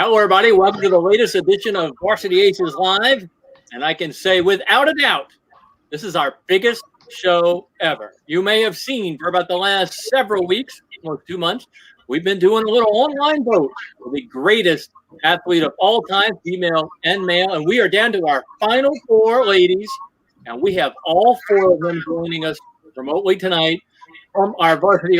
Hello, everybody. Welcome to the latest edition of Varsity Aces Live. And I can say without a doubt, this is our biggest show ever. You may have seen for about the last several weeks, almost 2 months, we've been doing a little online vote for the greatest athlete of all time, female and male. And we are down to our final 4 ladies. And we have all 4 of them joining us remotely tonight from our Varsity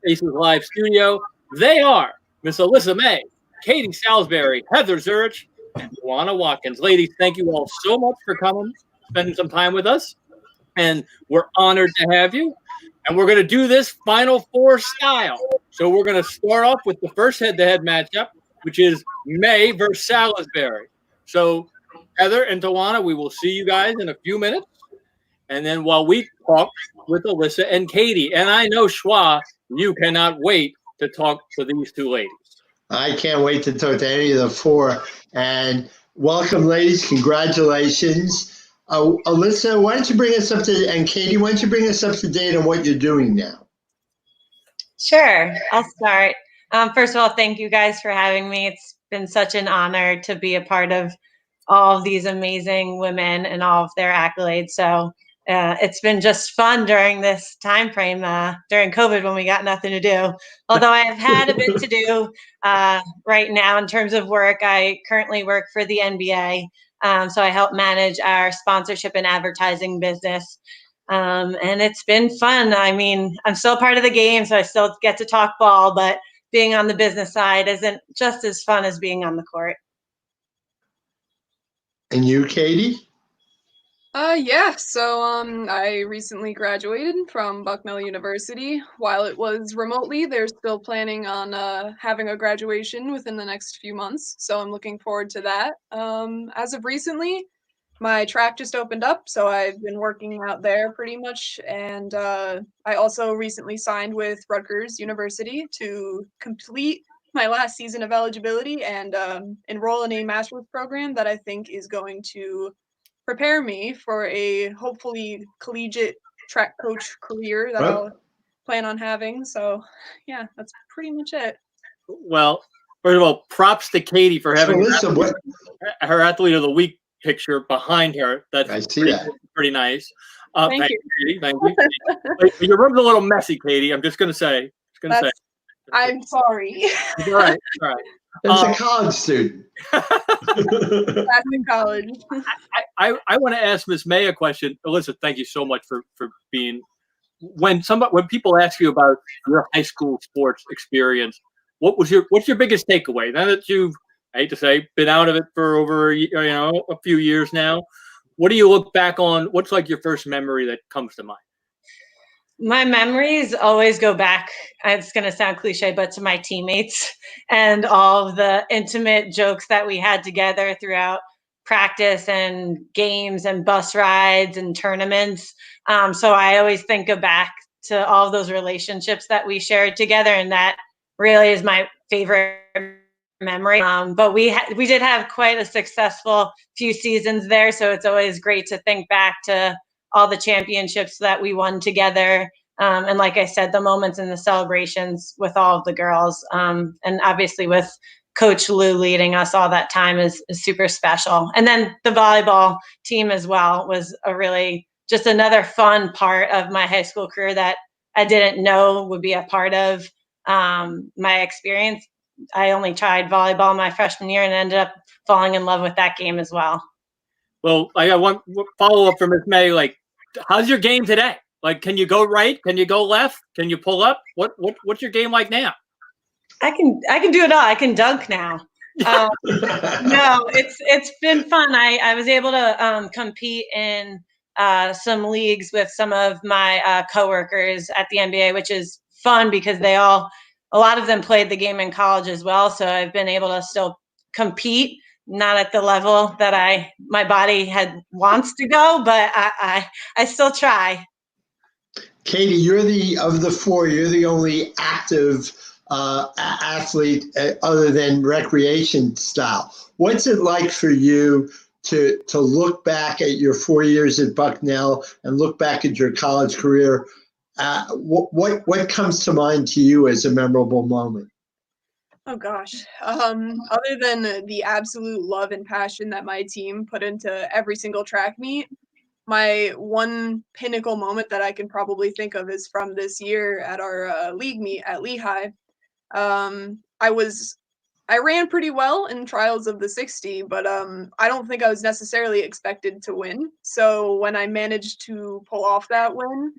Aces Live studio. They are Miss Alyssa May, Katie Salisbury, Heather Zurich, and Alanna Watkins. Ladies, thank you all so much for coming, spending some time with us. And we're honored to have you. And we're going to do this Final Four style. So we're going to start off with the first head-to-head matchup, which is May versus Salisbury. So Heather and Tawana, we will see you guys in a few minutes. And then while we talk with Alyssa and Katie, and I know Schwa, you cannot wait to talk to these 2 ladies. I can't wait to talk to any of the 4. And welcome, ladies. Congratulations. Alyssa, why don't you bring us up to, and Katie, why don't you bring us up to date on what you're doing now? Sure. I'll start. First of all, thank you guys for having me. It's been such an honor to be a part of all of these amazing women and all of their accolades. So it's been just fun during this time frame, during COVID when we got nothing to do. Although I have had a bit to do right now in terms of work. I currently work for the NBA. So I help manage our sponsorship and advertising business. And it's been fun. I mean, I'm still part of the game, so I still get to talk ball, but being on the business side isn't just as fun as being on the court. And you, Katie? Yeah, so I recently graduated from Bucknell University. While it was remotely, they're still planning on having a graduation within the next few months, so I'm looking forward to that. As of recently, my track just opened up, so I've been working out there pretty much, and I also recently signed with Rutgers University to complete my last season of eligibility and enroll in a master's program that I think is going to prepare me for a hopefully collegiate track coach career that I'll plan on having. So yeah, that's pretty much it. Well, first of all, props to Katie for having her athlete of the week picture behind her. That's pretty nice. Thank you. Katie, thank you. Your room's a little messy, Katie. I'm just going to say. I'm sorry. All right. It's a college student. That's in college. I want to ask Miss May a question. Alyssa, thank you so much for being. When people ask you about your high school sports experience, what's your biggest takeaway? Now that you've, I hate to say, been out of it for over a few years now, what do you look back on? What's like your first memory that comes to mind? My memories always go back, it's going to sound cliche, but to my teammates and all of the intimate jokes that we had together throughout practice and games and bus rides and tournaments. So I always think back to all of those relationships that we shared together, and that really is my favorite memory. But we did have quite a successful few seasons there, so it's always great to think back to all the championships that we won together. And like I said, the moments and the celebrations with all of the girls. And obviously with Coach Lou leading us all that time is super special. And then the volleyball team as well was a really just another fun part of my high school career that I didn't know would be a part of my experience. I only tried volleyball my freshman year and ended up falling in love with that game as well. Well, I got one follow-up from Ms. May. Like, how's your game today? Like, can you go right? Can you go left? Can you pull up? What's your game like now? I can do it all. I can dunk now. No, it's been fun. I was able to compete in some leagues with some of my coworkers at the NBA, which is fun because a lot of them played the game in college as well. So I've been able to still compete. Not at the level that my body wants to go, but I still try. Katie, of the 4, you're the only active athlete other than recreation style. What's it like for you to look back at your 4 years at Bucknell and look back at your college career? What comes to mind to you as a memorable moment? Oh gosh. Other than the absolute love and passion that my team put into every single track meet, my one pinnacle moment that I can probably think of is from this year at our league meet at Lehigh. Um, I was I ran pretty well in trials of the 60, but I don't think I was necessarily expected to win. So when I managed to pull off that win,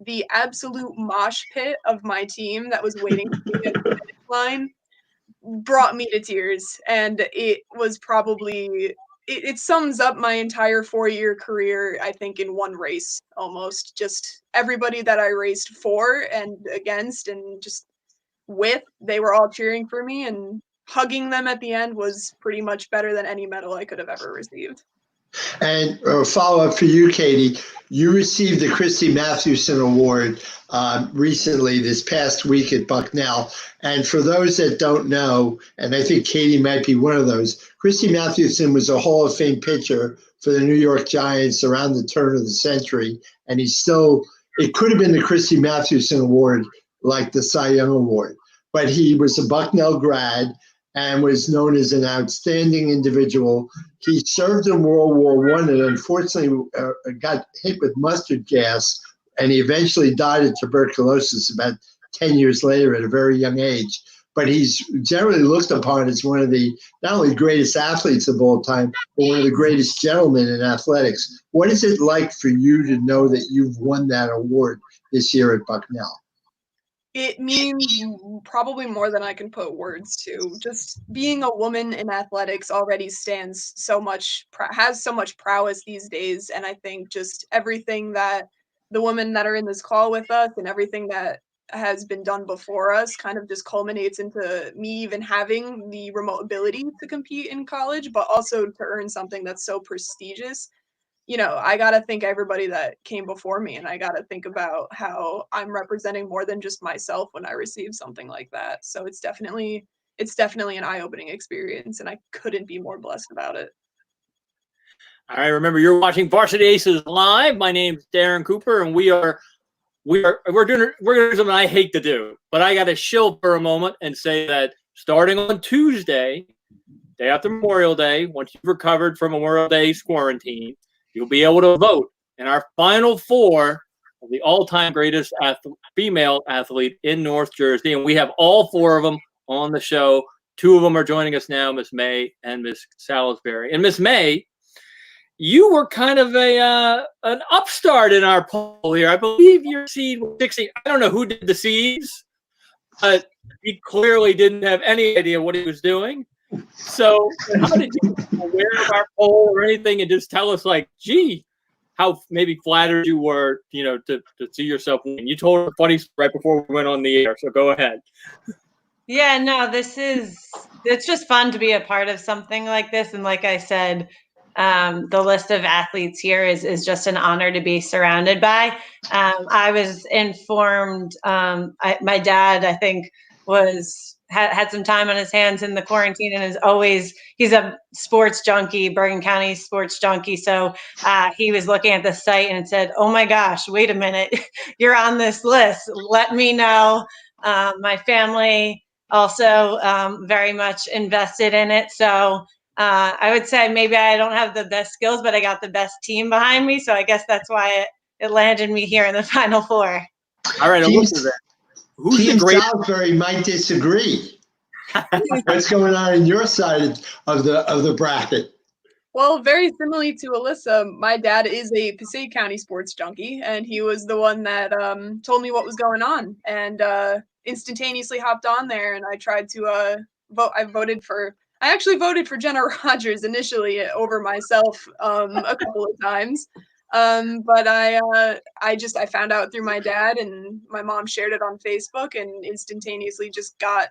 the absolute mosh pit of my team that was waiting for me at the finish line brought me to tears, and it was probably it sums up my entire 4-year career, I think, in one race almost. Just everybody that I raced for and against and just with, they were all cheering for me, and hugging them at the end was pretty much better than any medal I could have ever received. And a follow-up for you, Katie. You received the Christy Mathewson Award recently, this past week at Bucknell. And for those that don't know, and I think Katie might be one of those, Christy Mathewson was a Hall of Fame pitcher for the New York Giants around the turn of the century. And it could have been the Christy Mathewson Award, like the Cy Young Award. But he was a Bucknell grad and was known as an outstanding individual. He served in World War I and unfortunately got hit with mustard gas, and he eventually died of tuberculosis about 10 years later at a very young age. But he's generally looked upon as one of the not only greatest athletes of all time, but one of the greatest gentlemen in athletics. What is it like for you to know that you've won that award this year at Bucknell? It means probably more than I can put words to. Just being a woman in athletics already stands so much, has so much prowess these days. And I think just everything that the women that are in this call with us and everything that has been done before us kind of just culminates into me even having the remote ability to compete in college, but also to earn something that's so prestigious. I got to thank everybody that came before me, and I got to think about how I'm representing more than just myself when I receive something like that. So it's definitely an eye-opening experience, and I couldn't be more blessed about it. All right, remember you're watching Varsity Aces live. My name's Darren Cooper, and we're doing something I hate to do, but I got to shill for a moment and say that starting on Tuesday, day after Memorial Day, once you've recovered from Memorial Day's quarantine, you'll be able to vote in our final four of the all-time greatest female athlete in North Jersey. And we have all four of them on the show. Two of them are joining us now, Miss May and Miss Salisbury. And Miss May, you were kind of an upstart in our poll here. I believe your seed was 60. I don't know who did the seeds, but he clearly didn't have any idea what he was doing. So how did you aware of our poll or anything and just tell us like, gee, how maybe flattered you were, to see yourself win? You told a funny story right before we went on the air, so go ahead. Yeah, no, it's just fun to be a part of something like this. And like I said, the list of athletes here is just an honor to be surrounded by. I was informed, my dad, I think, had some time on his hands in the quarantine and he's a sports junkie, Bergen County sports junkie. So he was looking at the site and said, oh my gosh, wait a minute, you're on this list. Let me know. My family also very much invested in it. So I would say maybe I don't have the best skills, but I got the best team behind me. So I guess that's why it landed me here in the Final Four. All right, look at that. Who's Team the greatest? Salisbury might disagree. What's going on in your side of the bracket? Well, very similarly to Alyssa, my dad is a Passaic County sports junkie, and he was the one that told me what was going on, and instantaneously hopped on there. And I tried to vote. I actually voted for Jenna Rogers initially over myself a couple of times. But I found out through my dad, and my mom shared it on Facebook, and instantaneously just got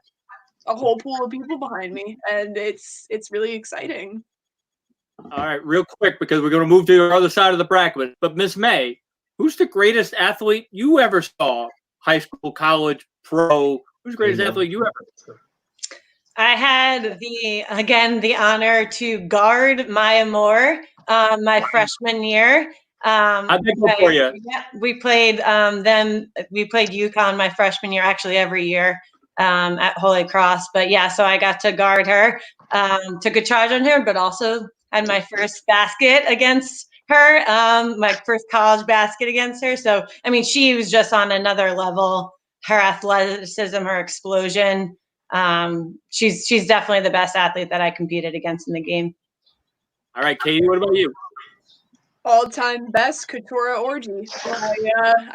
a whole pool of people behind me, and it's really exciting. All right, real quick, because we're going to move to the other side of the bracket. But Miss May, who's the greatest athlete you ever saw? High school, college, pro? Who's the greatest athlete you ever saw? I had the honor to guard Maya Moore my freshman year. How'd that go for you? Yeah, we played UConn my freshman year, actually every year. at Holy Cross. But yeah, so I got to guard her, took a charge on her, but also had my first basket against her, my first college basket against her. So, I mean, she was just on another level. Her athleticism, her explosion. She's definitely the best athlete that I competed against in the game. All right, Katie, what about you? All-time best, Katura Orji.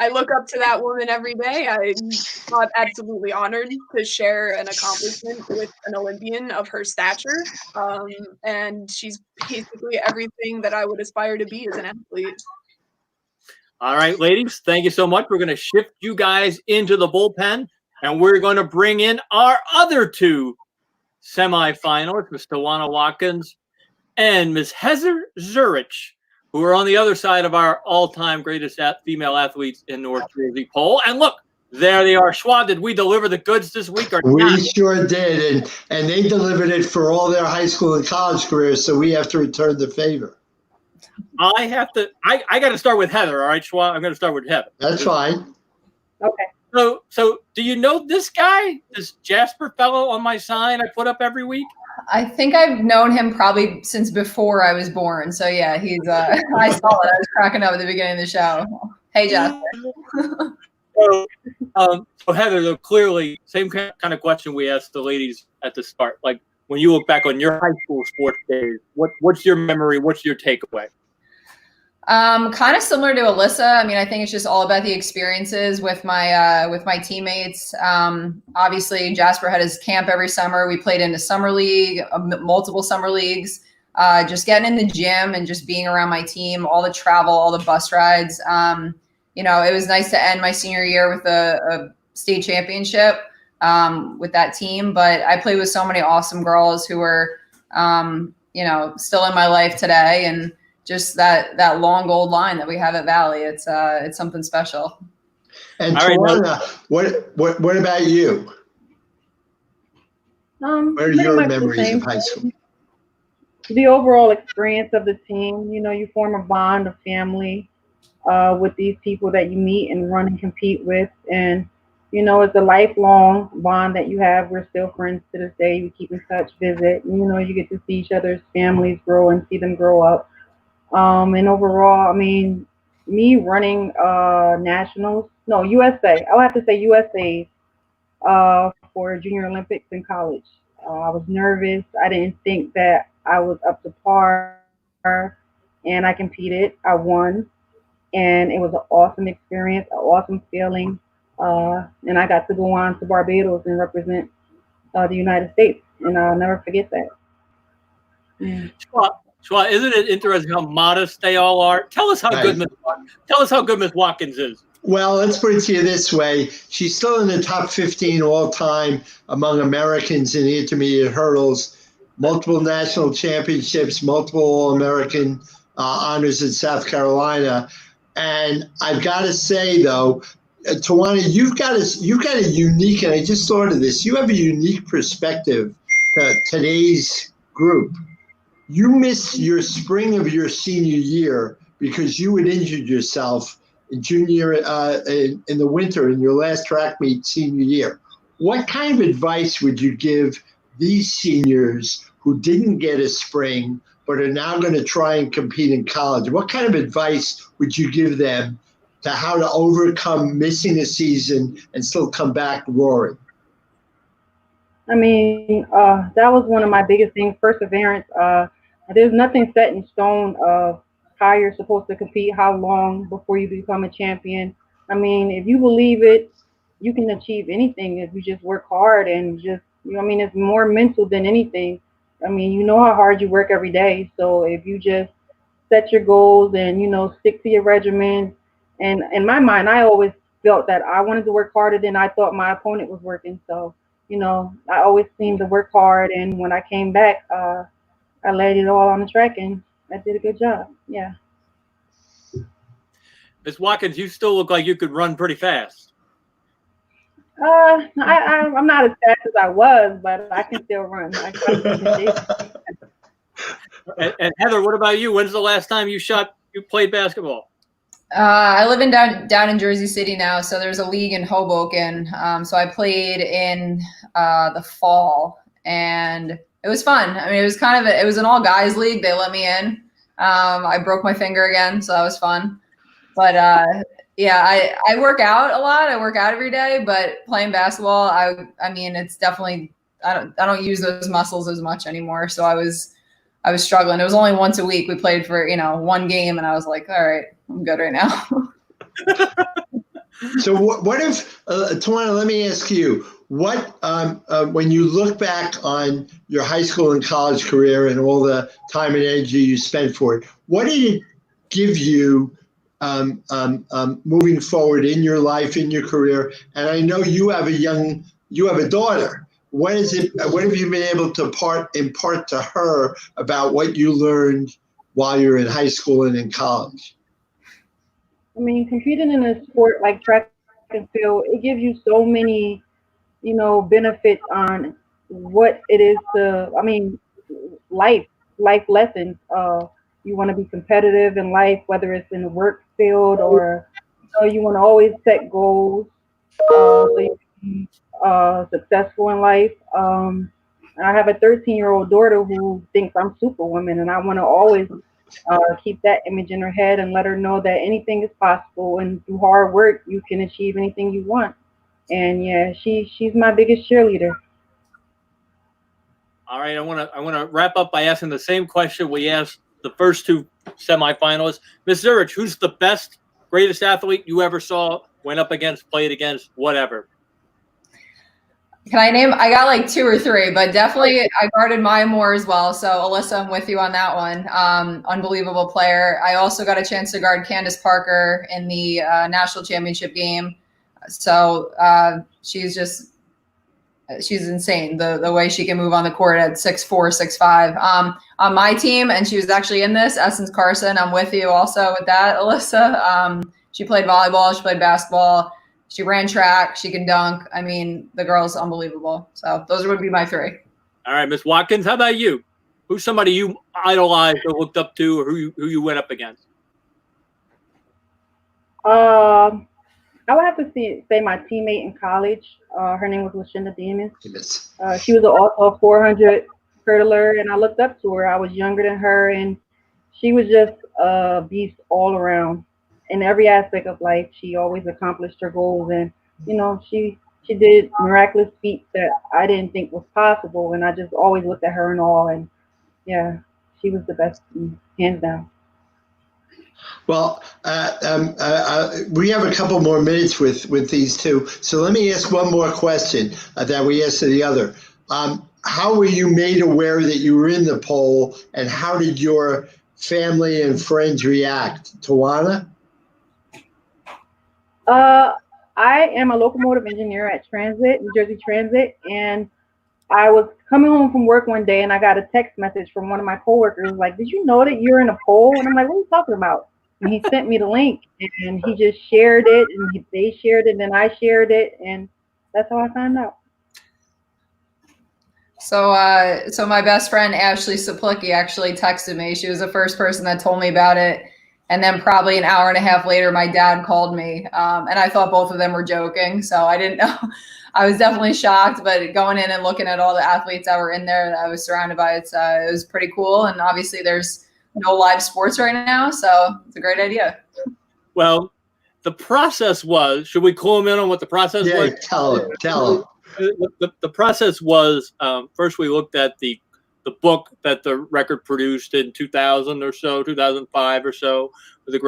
I look up to that woman every day. I'm absolutely honored to share an accomplishment with an Olympian of her stature. And she's basically everything that I would aspire to be as an athlete. All right, ladies, thank you so much. We're going to shift you guys into the bullpen, and we're going to bring in our other two semifinalists, Ms. Alanna Watkins and Ms. Heather Zurich, who are on the other side of our all-time greatest female athletes in North Jersey poll. And look, there they are. Schwa, did we deliver the goods this week or not? We sure did, and they delivered it for all their high school and college careers, so we have to return the favor. I got to start with Heather, all right, Schwa? I'm going to start with Heather. That's fine. Okay. So do you know this guy, this Jasper fellow on my sign I put up every week? I think I've known him probably since before I was born. So yeah, he's I saw it. I was cracking up at the beginning of the show. Hey, Jasper. So Heather, though, clearly, same kind of question we asked the ladies at the start. Like, when you look back on your high school sports days, what's your memory? What's your takeaway? Kind of similar to Alyssa. I mean, I think it's just all about the experiences with my teammates. Obviously, Jasper had his camp every summer. We played in the summer league, multiple summer leagues. Just getting in the gym and just being around my team, all the travel, all the bus rides. You know, it was nice to end my senior year with a state championship with that team. But I played with so many awesome girls who are, you know, still in my life today, and just that long gold line that we have at Valley. It's something special. And Tawana, what about you? What are your memories of high school? The overall experience of the team, you know, you form a bond of family with these people that you meet and run and compete with. And, you know, it's a lifelong bond that you have. We're still friends to this day. We keep in touch, visit. And, you know, you get to see each other's families grow and see them grow up. And overall, I mean, me running USA. I'll have to say USA for Junior Olympics in college. I was nervous. I didn't think that I was up to par, and I competed. I won, and it was an awesome experience, an awesome feeling. And I got to go on to Barbados and represent the United States, and I'll never forget that. Yeah. Schwa, isn't it interesting how modest they all are? Tell us how good Ms. Watkins is. Well, let's put it to you this way. She's still in the top 15 all time among Americans in the intermediate hurdles, multiple national championships, multiple All-American honors in South Carolina. And I've got to say, though, Tawana, you've got a unique, and I just thought of this, you have a unique perspective to today's group. You missed your spring of your senior year because you had injured yourself in in the winter in your last track meet senior year. What kind of advice would you give these seniors who didn't get a spring but are now going to try and compete in college? What kind of advice would you give them to how to overcome missing a season and still come back roaring? I mean, that was one of my biggest things, perseverance. There's nothing set in stone of how you're supposed to compete, how long before you become a champion. I mean, if you believe it, you can achieve anything if you just work hard and just, you know, I mean, it's more mental than anything. I mean, you know how hard you work every day. So if you just set your goals and, you know, stick to your regimen. And in my mind, I always felt that I wanted to work harder than I thought my opponent was working. So, you know, I always seemed to work hard. And when I came back, I laid it all on the track, and I did a good job. Yeah. Ms. Watkins, you still look like you could run pretty fast. I'm not as fast as I was, but I can still run. And Heather, what about you? When's the last time you played basketball? I live in down in Jersey City now, so there's a league in Hoboken. So I played in the fall, and it was fun. I mean, it was an all guys league. They let me in. I broke my finger again, so that was fun. But yeah, I work out a lot. I work out every day, but playing basketball, I mean, it's definitely I don't use those muscles as much anymore. So I was struggling. It was only once a week. We played for, one game, and I was like, all right, I'm good right now. So what if, Tawana, let me ask you, what, when you look back on your high school and college career and all the time and energy you spent for it, what did it give you moving forward in your life, in your career? And I know you have a daughter. What have you been able to impart to her about what you learned while you're in high school and in college? I mean, competing in a sport like track and field, it gives you so many, benefits on what it is life lessons. You want to be competitive in life, whether it's in the work field or you want to always set goals so you can be successful in life. I have a 13-year-old daughter who thinks I'm Superwoman, and I want to always keep that image in her head and let her know that anything is possible, and through hard work you can achieve anything you want. And yeah, she's my biggest cheerleader. All right, I want to wrap up by asking the same question we asked the first two semifinalists. Ms. Zurich, who's the best, greatest athlete you ever saw, went up against, played against, whatever? Can I name? I got like two or three, but definitely I guarded Maya Moore as well. So Alyssa, I'm with you on that one. Unbelievable player. I also got a chance to guard Candace Parker in the national championship game. So she's insane. The way she can move on the court at 6'4", 6'5". On my team, and she was actually in this, Essence Carson. I'm with you also with that, Alyssa. She played volleyball. She played basketball. She ran track. She can dunk. I mean, the girl's unbelievable. So those would be my three. All right, Ms. Watkins, how about you? Who's somebody you idolized or looked up to, or who you went up against? I would have to say my teammate in college. Her name was Lashinda Demus. Yes. She was also a 400 hurdler, and I looked up to her. I was younger than her, and she was just a beast all around. In every aspect of life, she always accomplished her goals, and she did miraculous feats that I didn't think was possible, and I just always looked at her in awe. And yeah, she was the best, hands down. Well, we have a couple more minutes with these two, so let me ask one more question that we asked to the other. How were you made aware that you were in the poll, and how did your family and friends react? Tawana? I am a locomotive engineer at New Jersey Transit, and I was coming home from work one day, and I got a text message from one of my coworkers like, "Did you know that you're in a poll?" And I'm like, "What are you talking about?" And he sent me the link, and he just shared it, and they shared it, and then I shared it, and that's how I found out. So my best friend Ashley Saplicki actually texted me. She was the first person that told me about it. And then probably an hour and a half later, my dad called me, and I thought both of them were joking. So I didn't know. I was definitely shocked, but going in and looking at all the athletes that were in there that I was surrounded by, it was pretty cool. And obviously there's no live sports right now, so it's a great idea. Well, the process was, should we clue them in on what the process was? Yeah, tell them. The process was, first we looked at the book that the record produced in 2000 or so, 2005 or so, with the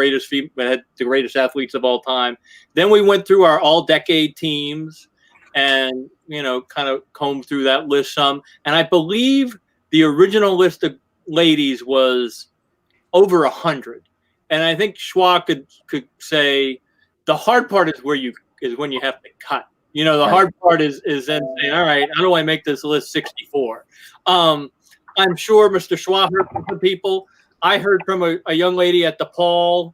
greatest athletes of all time. Then we went through our all-decade teams and, kind of combed through that list some. And I believe the original list of ladies was over 100. And I think Schwa could say the hard part is when you have to cut. The hard part is then saying, all right, how do I make this list 64? I'm sure Mr. Schwa heard from some people. I heard from a young lady at DePaul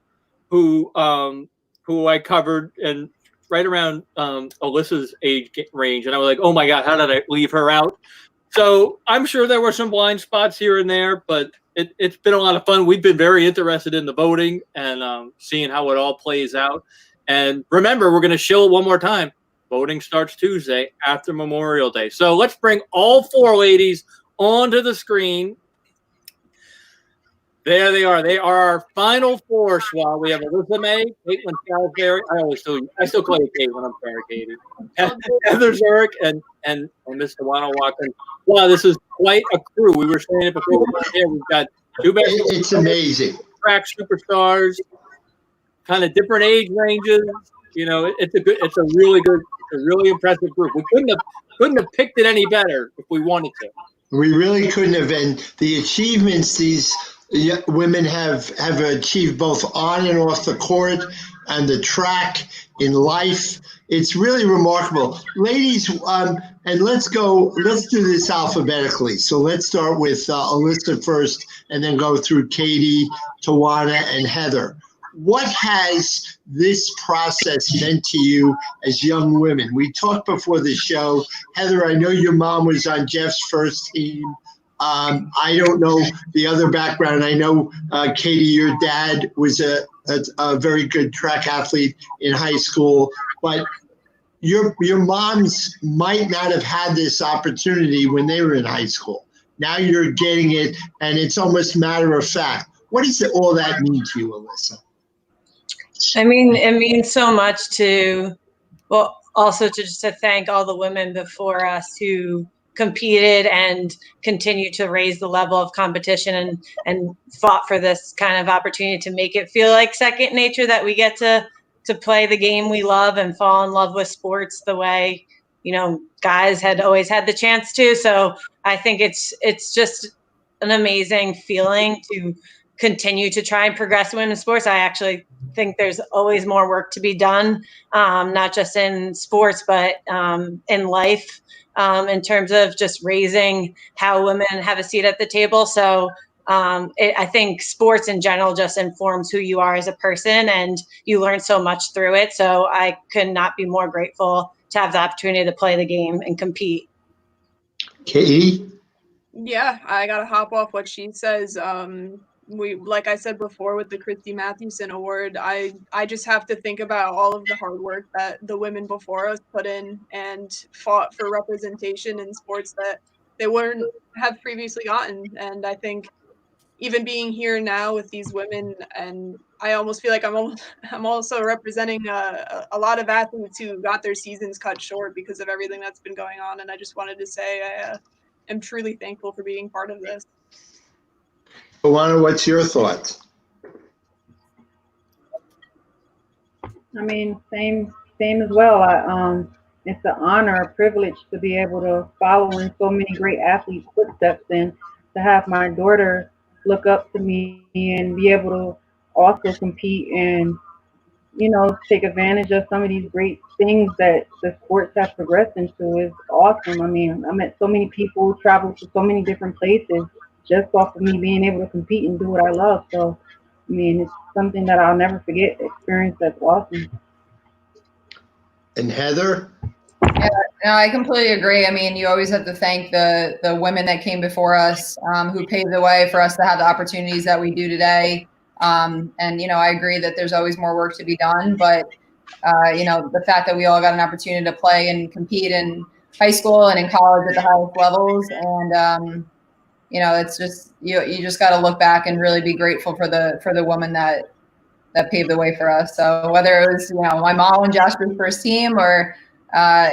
who I covered, and right around Alyssa's age range. And I was like, oh my God, how did I leave her out? So I'm sure there were some blind spots here and there, but it's been a lot of fun. We've been very interested in the voting and seeing how it all plays out. And remember, we're going to show it one more time. Voting starts Tuesday after Memorial Day. So let's bring all four ladies onto the screen. There they are. They are our final four, Schwa. We have Alyssa May, Caitlin Salisbury. I still call you Kate when I'm sorry, Katie. Heather Zurich and Miss Alanna Watkins. Wow, this is quite a crew. We were saying it before we got here. We've got two best. It's amazing. Track superstars, kind of different age ranges. You know, it's a really impressive group. We couldn't have picked it any better if we wanted to. We really couldn't have. And the achievements these women have achieved both on and off the court and the track in life. It's really remarkable. Ladies, and let's do this alphabetically. So let's start with Alyssa first and then go through Katie, Tawana, and Heather. What has this process meant to you as young women? We talked before the show. Heather, I know your mom was on Jeff's first team. I don't know the other background. I know, Katie, your dad was a very good track athlete in high school, but your moms might not have had this opportunity when they were in high school. Now you're getting it, and it's almost matter of fact. What does all that mean to you, Alyssa? I mean, it means so much also to thank all the women before us who competed and continue to raise the level of competition and fought for this kind of opportunity to make it feel like second nature, that we get to play the game we love and fall in love with sports the way, you know, guys had always had the chance to. So I think it's just an amazing feeling to continue to try and progress women's sports. I actually think there's always more work to be done, not just in sports, but in life, in terms of just raising how women have a seat at the table. So I think sports in general just informs who you are as a person, and you learn so much through it. So I could not be more grateful to have the opportunity to play the game and compete. Katie? Yeah, I gotta hop off what she says. Like I said before with the Christy Mathewson Award, I just have to think about all of the hard work that the women before us put in and fought for representation in sports that they wouldn't have previously gotten. And I think even being here now with these women, and I almost feel like I'm also representing a lot of athletes who got their seasons cut short because of everything that's been going on. And I just wanted to say I am truly thankful for being part of this. Tawana, what's your thoughts? I mean, same as well. It's an honor, a privilege to be able to follow in so many great athletes' footsteps, and to have my daughter look up to me and be able to also compete and, you know, take advantage of some of these great things that the sports have progressed into is awesome. I mean, I met so many people, traveled to so many different places just off of me being able to compete and do what I love. So, I mean, it's something that I'll never forget, experience that's awesome. And Heather? Yeah, no, I completely agree. I mean, you always have to thank the women that came before us, who paved the way for us to have the opportunities that we do today. And, you know, I agree that there's always more work to be done, but, you know, the fact that we all got an opportunity to play and compete in high school and in college at the highest levels, and, you know, it's just, you just got to look back and really be grateful for the woman that paved the way for us. So whether it was, you know, my mom and Jasper's first team, or,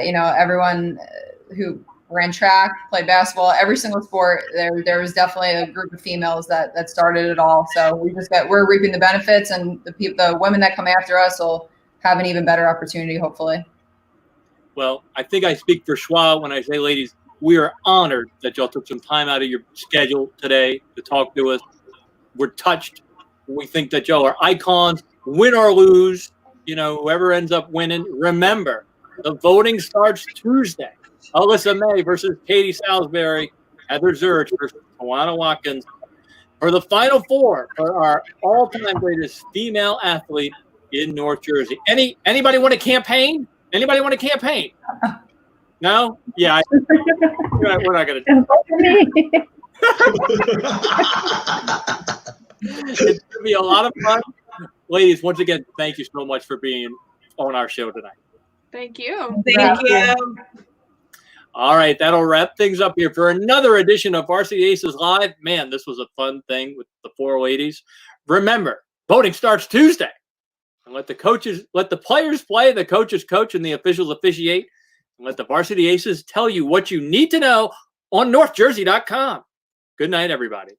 you know, everyone who ran track, played basketball, every single sport, there was definitely a group of females that started it all. So we're reaping the benefits, and the women that come after us will have an even better opportunity, hopefully. Well, I think I speak for Schwa when I say, ladies, we are honored that y'all took some time out of your schedule today to talk to us. We're touched. We think that y'all are icons, win or lose, you know, whoever ends up winning. Remember, the voting starts Tuesday. Alyssa May versus Katie Salisbury, Heather Zurich versus Alanna Watkins. For the Final Four, for our all-time greatest female athlete in North Jersey. Anybody want a campaign? Anybody want a campaign? No? Yeah, we're not going to. And vote for me. It's going to be a lot of fun. Ladies, once again, thank you so much for being on our show tonight. Thank you. Thank you. All right, that'll wrap things up here for another edition of Varsity Aces Live. Man, this was a fun thing with the four ladies. Remember, voting starts Tuesday. And let the players play, the coaches coach, and the officials officiate. And let the Varsity Aces tell you what you need to know on NorthJersey.com. Good night, everybody.